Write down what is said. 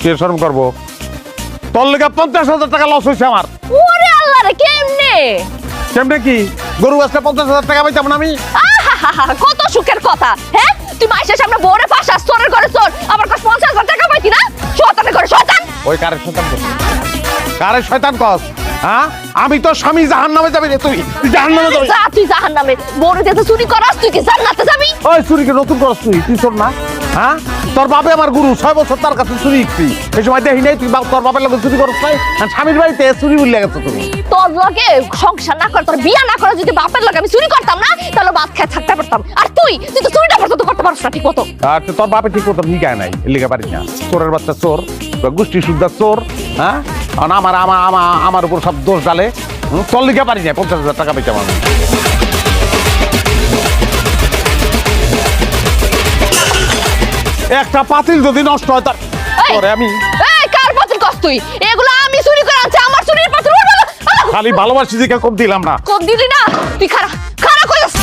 কে শরম করবো? তোর লেগে 50,000 টাকা লস হয়েছে আমার। ওরে আল্লাহ রে, কেমনে? কেমনে কি? গরু আজকে 50,000 টাকা পাইতাম না আমি? আহা, কত সুখের কথা। হ্যাঁ, তুই মাসের সামনে বউরে পাশা চোরের ঘরে চোর, আবার 50,000 টাকা পাইতি না? শয়তানের ঘরে শয়তান। ওই কারে শয়তান কস? কারে শয়তান কস? হ্যাঁ, আমি তো স্বামী জাহান্নামে যাবি রে, তুই জাহান্নামে যাবি। যা তুই জাহান্নামে। বউরে যেতে চুরি করাস, তুই কি জান্নাতে যাবি? ওই চুরিকে নতুন করস তুই চোর না? হ্যাঁ, তোর বাপে আমার গুরু, 6 বছর তার কাছে চুরি শিখছি। এই সময় দেখি নাই তুই তোর বাপের লোক চুরি করস নাই, আর স্বামীর বাড়িতে চুরি উল্লে গেছো তুমি। তোর লগে সংসার না করে, তোর বিয়া না করে যদি বাপের লগে আমি চুরি করতাম না, তাহলে ভাত খেয়ে থাকতে পারতাম। আর তুই তো চুরিটা পর্যন্ত করতে পারছ না ঠিক মতো। আর তোর বাপে ঠিক মতো শিখায় নাই, লিখে পারিস না। চোরের বাচ্চা চোর, গোষ্ঠী শুদ্ধা চোর। হ্যাঁ, আর আমার উপর সব দোষ ডালে। তোর লিখে পারিস না, 50,000 টাকা পেতাম আমি। একটা পাতিল যদি নষ্ট হয় তার এই, পরে আমি এই কার পাতিল কস তুই? এগুলো আমি চুরি করে আনছি, আমার চুরির পাতিল। খালি ভালোবাসি দিকে কম দিলাম না। কম দিলি না? তুই খারা খারা কইছস।